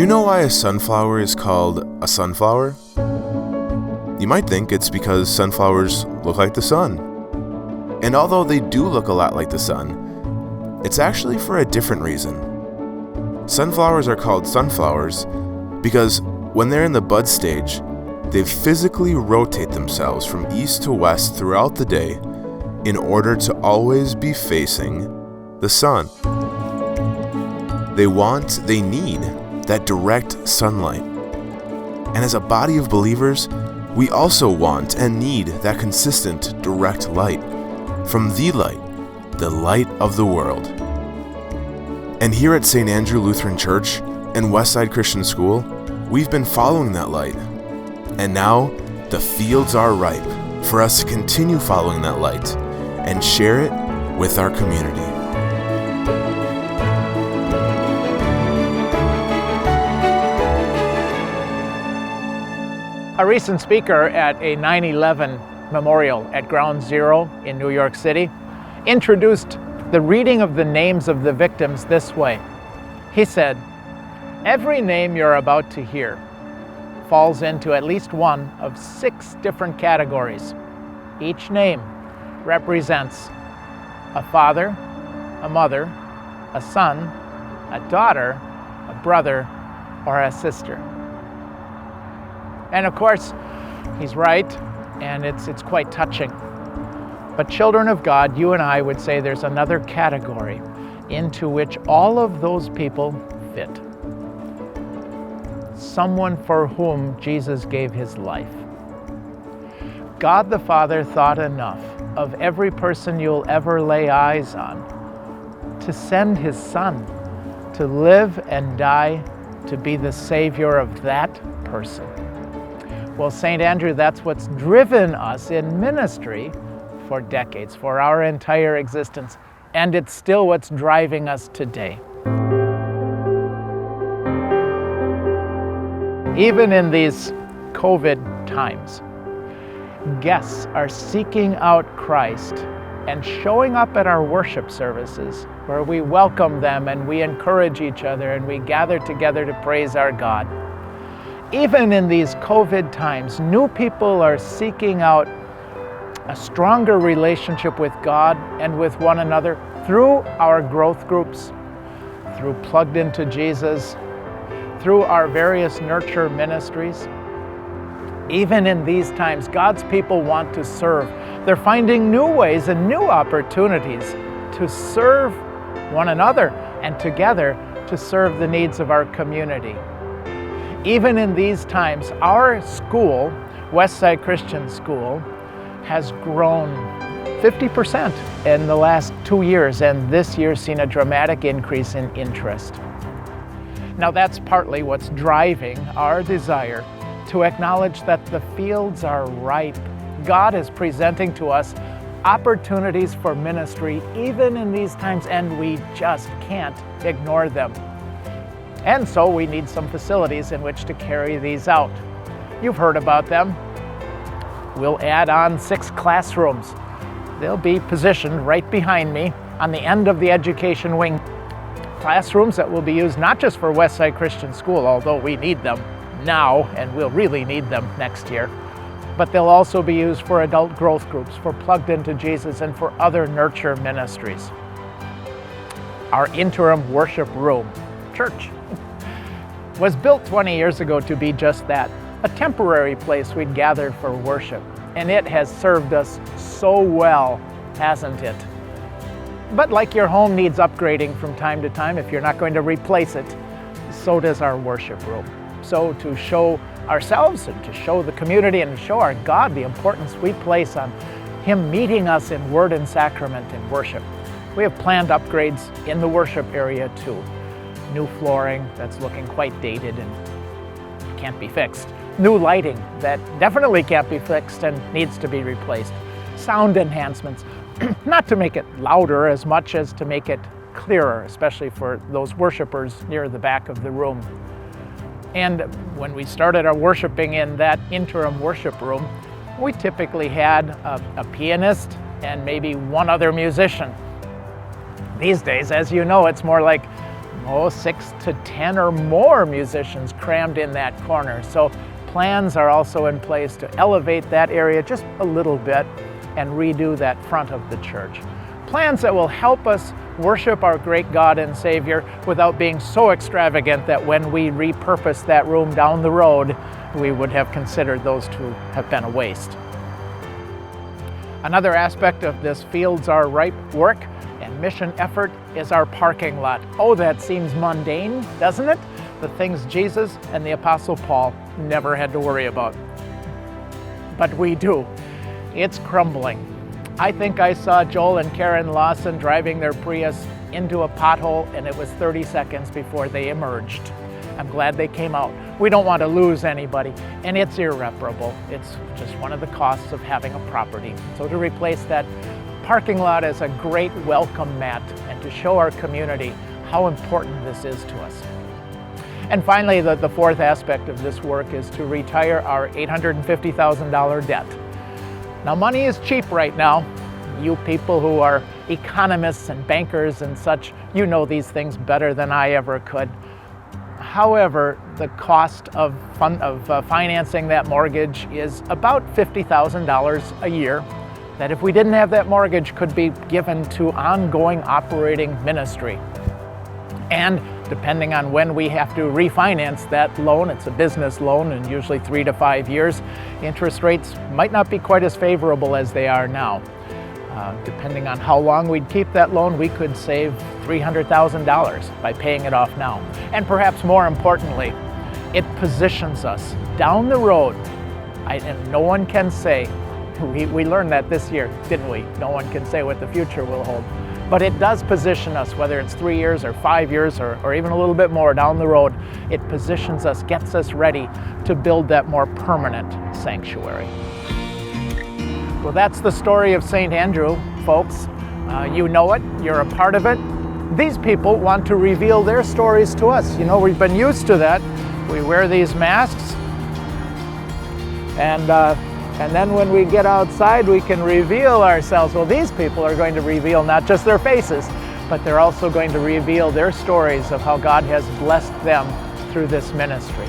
Do you know why a sunflower is called a sunflower? You might think it's because sunflowers look like the sun. And although they do look a lot like the sun, it's actually for a different reason. Sunflowers are called sunflowers because when they're in the bud stage, they physically rotate themselves from east to west throughout the day in order to always be facing the sun. They need that direct sunlight. And as a body of believers, we also want and need that consistent direct light from the light of the world. And here at St. Andrew Lutheran Church and Westside Christian School, we've been following that light. And now the fields are ripe for us to continue following that light and share it with our community. A recent speaker at a 9/11 memorial at Ground Zero in New York City introduced the reading of the names of the victims this way. He said, "Every name you're about to hear falls into at least one of 6 different categories. Each name represents a father, a mother, a son, a daughter, a brother, or a sister." And of course, he's right, and it's quite touching. But children of God, you and I would say there's another category into which all of those people fit. Someone for whom Jesus gave his life. God the Father thought enough of every person you'll ever lay eyes on to send his Son to live and die to be the Savior of that person. Well, St. Andrew, that's what's driven us in ministry for decades, for our entire existence, and it's still what's driving us today. Even in these COVID times, guests are seeking out Christ and showing up at our worship services where we welcome them and we encourage each other and we gather together to praise our God. Even in these COVID times, new people are seeking out a stronger relationship with God and with one another through our growth groups, through Plugged Into Jesus, through our various nurture ministries. Even in these times, God's people want to serve. They're finding new ways and new opportunities to serve one another and together to serve the needs of our community. Even in these times, our school, Westside Christian School, has grown 50% in the last 2 years, and this year's seen a dramatic increase in interest. Now that's partly what's driving our desire to acknowledge that the fields are ripe. God is presenting to us opportunities for ministry even in these times, and we just can't ignore them. And so we need some facilities in which to carry these out. You've heard about them. We'll add on 6 classrooms. They'll be positioned right behind me on the end of the education wing. Classrooms that will be used not just for Westside Christian School, although we need them now and we'll really need them next year, but they'll also be used for adult growth groups, for Plugged Into Jesus, and for other nurture ministries. Our interim worship room, church, was built 20 years ago to be just that, a temporary place we'd gather for worship. And it has served us so well, hasn't it? But like your home needs upgrading from time to time, if you're not going to replace it, so does our worship room. So to show ourselves and to show the community and to show our God the importance we place on Him meeting us in word and sacrament and worship, we have planned upgrades in the worship area too. New flooring that's looking quite dated and can't be fixed. New lighting that definitely can't be fixed and needs to be replaced. Sound enhancements, not to make it louder as much as to make it clearer, especially for those worshipers near the back of the room. And when we started our worshiping in that interim worship room, we typically had a pianist and maybe one other musician. These days, as you know, it's more like 6 to 10 or more musicians crammed in that corner. So plans are also in place to elevate that area just a little bit and redo that front of the church. Plans that will help us worship our great God and Savior without being so extravagant that when we repurpose that room down the road, we would have considered those to have been a waste. Another aspect of this Fields Are Ripe work and mission effort is our parking lot. Oh, that seems mundane, doesn't it? The things Jesus and the Apostle Paul never had to worry about. But we do. It's crumbling. I think I saw Joel and Karen Lawson driving their Prius into a pothole, and it was 30 seconds before they emerged. I'm glad they came out. We don't want to lose anybody, and it's irreparable. It's just one of the costs of having a property. So to replace that parking lot as a great welcome mat and to show our community how important this is to us. And finally, the fourth aspect of this work is to retire our $850,000 debt. Now, money is cheap right now. You people who are economists and bankers and such, you know these things better than I ever could. However, the cost of financing that mortgage is about $50,000 a year that if we didn't have that mortgage could be given to ongoing operating ministry. And depending on when we have to refinance that loan, it's a business loan and usually 3 to 5 years, interest rates might not be quite as favorable as they are now. Depending on how long we'd keep that loan, we could save $300,000 by paying it off now. And perhaps more importantly, it positions us down the road. And no one can say, we learned that this year, didn't we? No one can say what the future will hold. But it does position us, whether it's 3 years or 5 years or even a little bit more down the road, it positions us, gets us ready to build that more permanent sanctuary. Well, that's the story of St. Andrew, folks. You know it, you're a part of it. These people want to reveal their stories to us. You know, we've been used to that. We wear these masks, and then when we get outside, we can reveal ourselves. Well, these people are going to reveal not just their faces, but they're also going to reveal their stories of how God has blessed them through this ministry.